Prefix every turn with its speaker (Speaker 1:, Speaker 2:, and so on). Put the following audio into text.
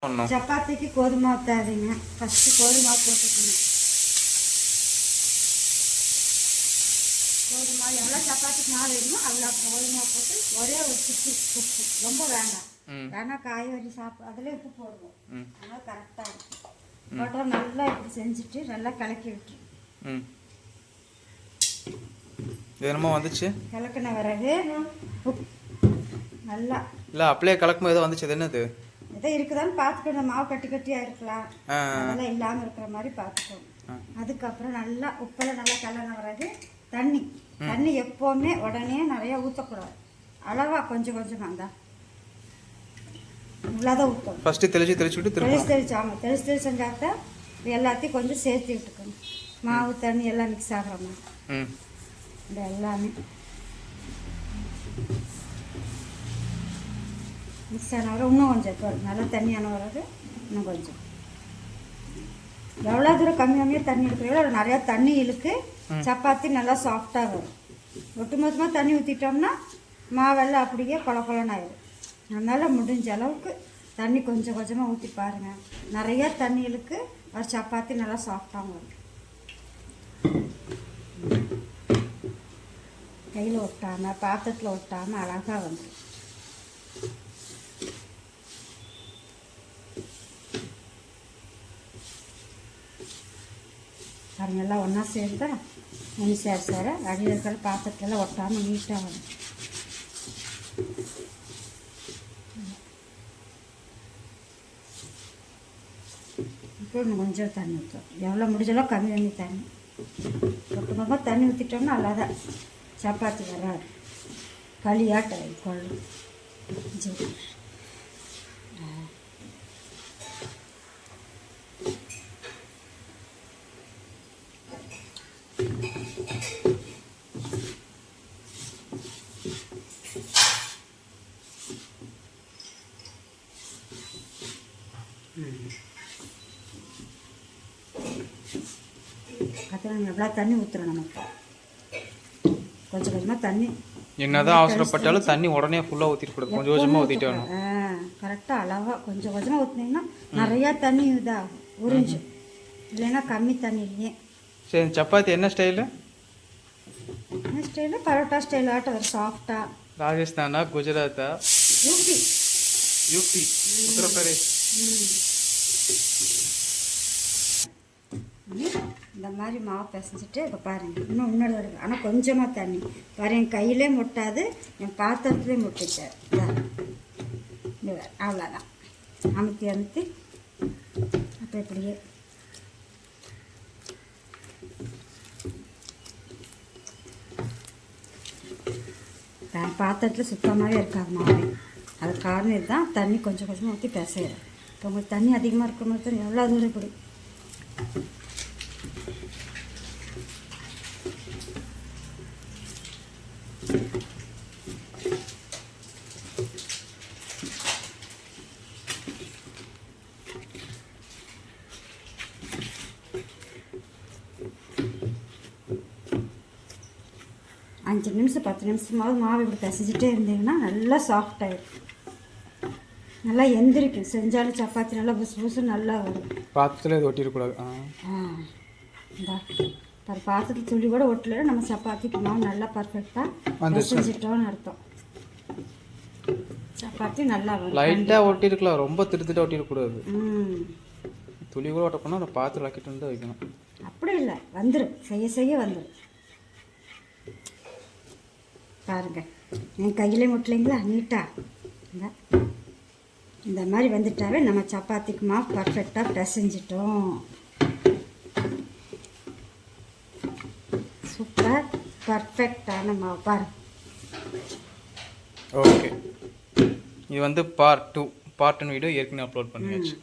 Speaker 1: சப்பாத்திக்கு கோதுமை மாவு தேவைங்க. ஃபஸ்ட்டு கோதுமை மாவு போட்டுக்கணும். கோதுமை மாவு எவ்வளோ சப்பாத்திக்கு மாவு வேணுமோ அவ்வளோ கோதுமை மாவு போட்டு ஒரே ஒரு சிட்டி உப்பு, ரொம்ப வேண்டாம். வேணா காய்கறி அதிலே உப்பு போடுவோம். அதனால் கரெக்டாக இருக்கும். போட்டால் நல்லா இப்படி செஞ்சுட்டு நல்லா கலக்கி விட்டுரும்.
Speaker 2: என்னமோ வந்துச்சு
Speaker 1: கலக்கின பிறகு நல்லா
Speaker 2: இல்லை அப்படியே கலக்கும் ஏதோ வந்துச்சு. அது என்னது
Speaker 1: எதோ இருக்குதான்னு பார்த்துக்கணும். மாவு கட்டி கட்டியாக இருக்கலாம், அதெல்லாம் இல்லாமல் இருக்கிற மாதிரி பார்த்துக்கணும். அதுக்கப்புறம் நல்லா உப்பெல்லாம் நல்லா கலன பிறகு தண்ணி எப்போவுமே உடனே நிறையா ஊற்றக்கூடாது. அளவாக கொஞ்சம் கொஞ்சமாக தான் இவ்வளோதான் ஊற்றணும்.
Speaker 2: ஃபஸ்ட்டு தெளிச்சு விட்டு
Speaker 1: தெளிச்சு ஆமாம், தெளிச்சு செஞ்சாக்க எல்லாத்தையும் கொஞ்சம் சேர்த்து விட்டுக்கணும். மாவு தண்ணி எல்லாம் மிக்ஸ் ஆகிற மாதிரி இந்த எல்லாமே மிக்ஸ் ஆன வர இன்னும் கொஞ்சம் இப்போ நல்லா தண்ணியான வர்றது இன்னும் கொஞ்சம். எவ்வளோ தூரம் கம்மியாக தண்ணி எடுக்கிறீங்களோ நிறையா தண்ணி இழுக்கு, சப்பாத்தி நல்லா சாஃப்டாக வரும். ஒட்டுமொத்தமாக தண்ணி ஊற்றிட்டோம்னா மாவெல்லாம் அப்படியே கொலன்னு ஆயிடும். அதனால் முடிஞ்ச அளவுக்கு தண்ணி கொஞ்சம் கொஞ்சமாக ஊற்றி பாருங்கள். நிறையா தண்ணி இழுக்கு, ஒரு சப்பாத்தி நல்லா சாஃப்டாகவும் வரும். கையில் ஒட்டாமல் பாத்திரத்தில் ஒட்டாமல் அழகாக வந்துடும். பாருங்க, எல்லாம் ஒன்றா சேர்ந்தா ஒன்று சேர அடியில் இருக்கிற பாத்திரத்தில் ஒட்டாமல் நீட்டாக வரும். இப்போ இன்னும் கொஞ்சம் தண்ணி ஊற்றும். எவ்வளோ முடிஞ்சாலும் கம்மி தண்ணி ஒட்டுமொத்தமாக தண்ணி ஊற்றிட்டோம்னா அவ்வளோதான், சப்பாத்தி வராது. களியாட்டம் கொள்ளும். கத்திரம் எவ்வளோ தண்ணி ஊற்றுறோம். நமக்கு கொஞ்சம் கொஞ்சமாக தண்ணி
Speaker 2: என்னதான் அவசரப்பட்டாலும் தண்ணி உடனே ஃபுல்லாக ஊற்றிடக்கூடாது, கொஞ்சம் கொஞ்சமாக ஊற்றிட்டு வரணும்.
Speaker 1: கரெக்டாக அளவாக கொஞ்சம் கொஞ்சமாக ஊற்றினீங்கன்னா நிறையா தண்ணி இதாகும், உறிஞ்சு. இல்லைன்னா கம்மி தண்ணியிலேயே.
Speaker 2: சரி, சப்பாத்தி என்ன ஸ்டைலு?
Speaker 1: என்ன ஸ்டைலு? பரோட்டா ஸ்டைல் ஆட்டம் வரும், சாஃப்டாக.
Speaker 2: ராஜஸ்தானா, குஜராத்தா,
Speaker 1: யூபி,
Speaker 2: உத்தரப்பிரதேஷ்.
Speaker 1: இந்த மாதிரி மாவு பிசைஞ்சிட்டு இப்போ பாருங்கள், இன்னொரு வருது. ஆனால் கொஞ்சமாக தண்ணி பாரு, என் கையிலே முட்டாது, என் பாத்திரத்துலேயே முட்டிச்சார். அவ்வளோதான், அமுத்தி அப்போ இப்படியே பாத்திரத்தில் சுத்தமாகவே இருக்காது மாவு. அது காரணம் இதுதான், தண்ணி கொஞ்சம் கொஞ்சமாக ஊற்றி பிசைகிறேன். இப்போ உங்களுக்கு தண்ணி அதிகமாக இருக்கிற மாதிரி தான் எவ்வளோ தூரம் இப்படி. அஞ்சு நிமிஷம் 10 நிமிஷமாவது மாவு இப்படி பிசைஞ்சிட்டே இருந்தீங்கன்னா நல்லா சாஃப்டாகிடும், நல்லா எந்திரிக்கும். செஞ்சாலும் சப்பாத்தி நல்லா புசு புசு நல்லா வரும்.
Speaker 2: பாத்திரத்தில் இது ஒட்டிடக்கூடாது.
Speaker 1: இந்த பாத்திரத்தில் துளி கூட ஒட்டலைன்னா நம்ம சப்பாத்திக்கு மாவு நல்லா பர்ஃபெக்டாக பிசைஞ்சிட்டோன்னு அர்த்தம். சப்பாத்தி நல்லா வரும்.
Speaker 2: லைட்டாக ஒட்டிருக்கலாம், ரொம்ப திருத்திட்டு ஒட்டிடக்கூடாது. துளி கூட ஒட்ட போனால் அந்த பாத்திரம் ஆக்கிட்டு வந்து வைக்கணும்.
Speaker 1: அப்படி இல்லை, வந்துடும், செய்ய வந்துடும். பாருங்கள், என் கையிலே முட்டலைங்களா நீட்டாக. இந்த மாதிரி வந்துட்டாவே நம்ம சப்பாத்திக்கு மாவு பர்ஃபெக்டாக பிசைஞ்சிட்டோம். சூப்பர் பர்ஃபெக்டான மாவு பாருங்கள்.
Speaker 2: ஓகே, இது வந்து பார்ட் 2 வீடியோ ஏற்கனவே அப்லோட் பண்ணியாச்சு.